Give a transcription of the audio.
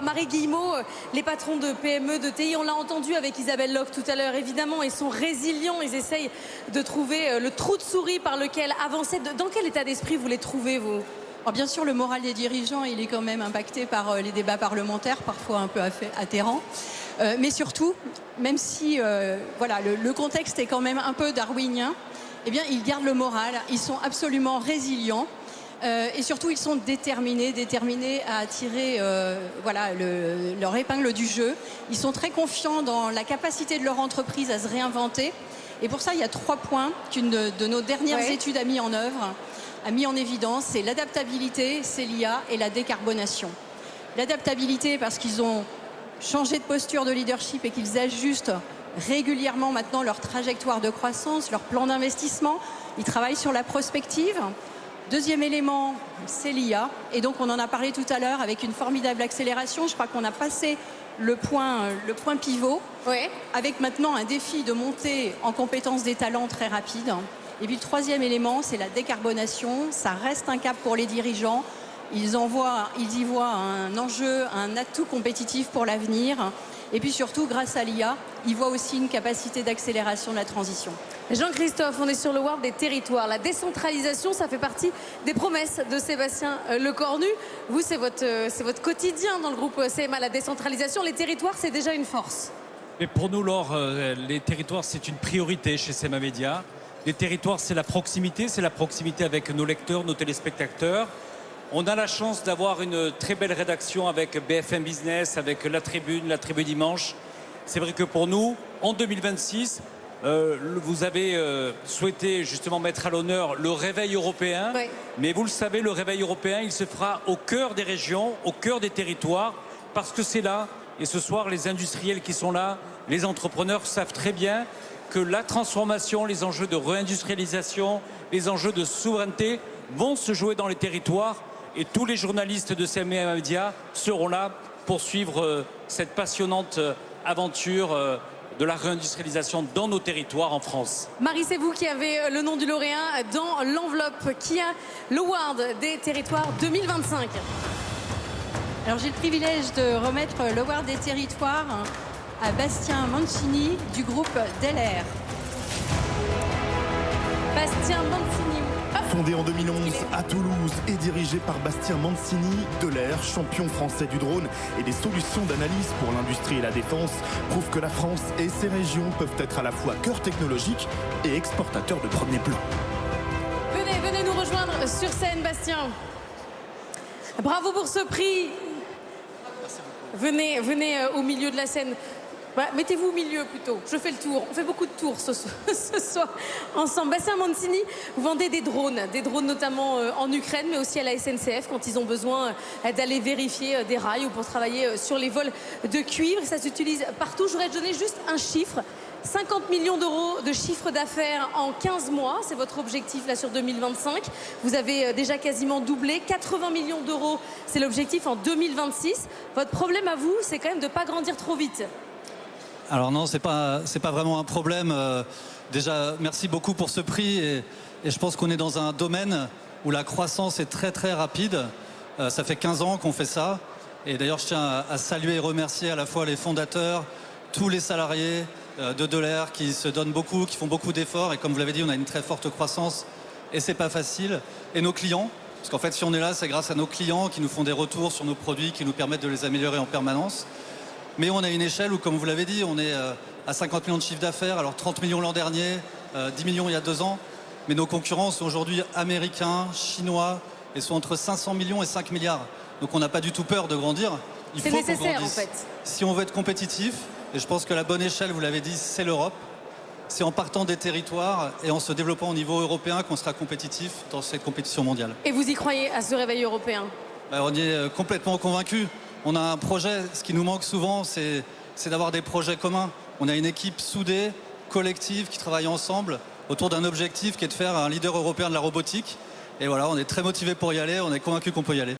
par Marie Guillemot. Les patrons de PME, de TI, on l'a entendu avec Isabelle Locke tout à l'heure, évidemment, ils sont résilients, ils essayent de trouver le trou de souris par lequel avancer. Dans quel état d'esprit vous les trouvez, vous? Alors bien sûr, le moral des dirigeants, il est quand même impacté par les débats parlementaires, parfois un peu atterrants. Mais surtout, même si voilà, le contexte est quand même un peu darwinien, eh bien, ils gardent le moral, ils sont absolument résilients. Et surtout, ils sont déterminés à tirer voilà, leur épingle du jeu. Ils sont très confiants dans la capacité de leur entreprise à se réinventer. Et pour ça, il y a 3 points qu'une de nos dernières études a mis en œuvre, a mis en évidence. C'est l'adaptabilité, c'est l'IA et la décarbonation. L'adaptabilité parce qu'ils ont changé de posture de leadership et qu'ils ajustent régulièrement maintenant leur trajectoire de croissance, leur plan d'investissement. Ils travaillent sur la prospective. Deuxième élément, c'est l'IA. Et donc, on en a parlé tout à l'heure avec une formidable accélération. Je crois qu'on a passé le point pivot, avec maintenant un défi de montée en compétence des talents très rapide. Et puis, le troisième élément, c'est la décarbonation. Ça reste un cap pour les dirigeants. Ils y voient un enjeu, un atout compétitif pour l'avenir. Et puis surtout, grâce à l'IA, ils voient aussi une capacité d'accélération de la transition. Jean-Christophe, on est sur le World des territoires. La décentralisation, ça fait partie des promesses de Sébastien Lecornu. Vous, c'est votre quotidien dans le groupe CMA, la décentralisation. Les territoires, c'est déjà une force. Mais pour nous, Laure, les territoires, c'est une priorité chez CMA Média. Les territoires, c'est la proximité avec nos lecteurs, nos téléspectateurs. On a la chance d'avoir une très belle rédaction avec BFM Business, avec La Tribune Dimanche. C'est vrai que pour nous, en 2026, vous avez souhaité justement mettre à l'honneur le réveil européen. Oui. Mais vous le savez, le réveil européen, il se fera au cœur des régions, au cœur des territoires, parce que c'est là. Et ce soir, les industriels qui sont là, les entrepreneurs savent très bien que la transformation, les enjeux de réindustrialisation, les enjeux de souveraineté vont se jouer dans les territoires. Et tous les journalistes de CMA Média seront là pour suivre cette passionnante aventure de la réindustrialisation dans nos territoires en France. Marie, c'est vous qui avez le nom du lauréat dans l'enveloppe qui a l'Award des territoires 2025. Alors j'ai le privilège de remettre l'Award des territoires à Bastien Mancini du groupe Delair. Bastien Mancini. Fondé en 2011 à Toulouse et dirigé par Bastien Mancini, Delair, champion français du drone et des solutions d'analyse pour l'industrie et la défense, prouve que la France et ses régions peuvent être à la fois cœur technologique et exportateur de premier plan. Venez nous rejoindre sur scène, Bastien. Bravo pour ce prix. Venez au milieu de la scène. Voilà, mettez-vous au milieu plutôt, je fais le tour. On fait beaucoup de tours ce soir ensemble. Bastien Mancini, vous vendez des drones notamment en Ukraine, mais aussi à la SNCF quand ils ont besoin d'aller vérifier des rails ou pour travailler sur les vols de cuivre. Ça s'utilise partout. Je voudrais donner juste un chiffre. 50 millions d'euros de chiffre d'affaires en 15 mois, c'est votre objectif là sur 2025. Vous avez déjà quasiment doublé. 80 millions d'euros, c'est l'objectif en 2026. Votre problème à vous, c'est quand même de ne pas grandir trop vite. Alors non, c'est pas vraiment un problème. Déjà, merci beaucoup pour ce prix et je pense qu'on est dans un domaine où la croissance est très très rapide. Ça fait 15 ans qu'on fait ça. Et d'ailleurs, je tiens à saluer et remercier à la fois les fondateurs, tous les salariés de Delair qui se donnent beaucoup, qui font beaucoup d'efforts. Et comme vous l'avez dit, on a une très forte croissance et c'est pas facile. Et nos clients, parce qu'en fait, si on est là, c'est grâce à nos clients qui nous font des retours sur nos produits, qui nous permettent de les améliorer en permanence. Mais on a une échelle où, comme vous l'avez dit, on est à 50 millions de chiffre d'affaires, alors 30 millions l'an dernier, 10 millions il y a 2 ans. Mais nos concurrents sont aujourd'hui américains, chinois, et sont entre 500 millions et 5 milliards. Donc on n'a pas du tout peur de grandir. Il faut qu'on grandisse. C'est nécessaire en fait. Si on veut être compétitif, et je pense que la bonne échelle, vous l'avez dit, c'est l'Europe. C'est en partant des territoires et en se développant au niveau européen qu'on sera compétitif dans cette compétition mondiale. Et vous y croyez à ce réveil européen? On y est complètement convaincus. On a un projet, ce qui nous manque souvent, c'est d'avoir des projets communs. On a une équipe soudée, collective, qui travaille ensemble autour d'un objectif qui est de faire un leader européen de la robotique. Et voilà, on est très motivés pour y aller, on est convaincus qu'on peut y aller.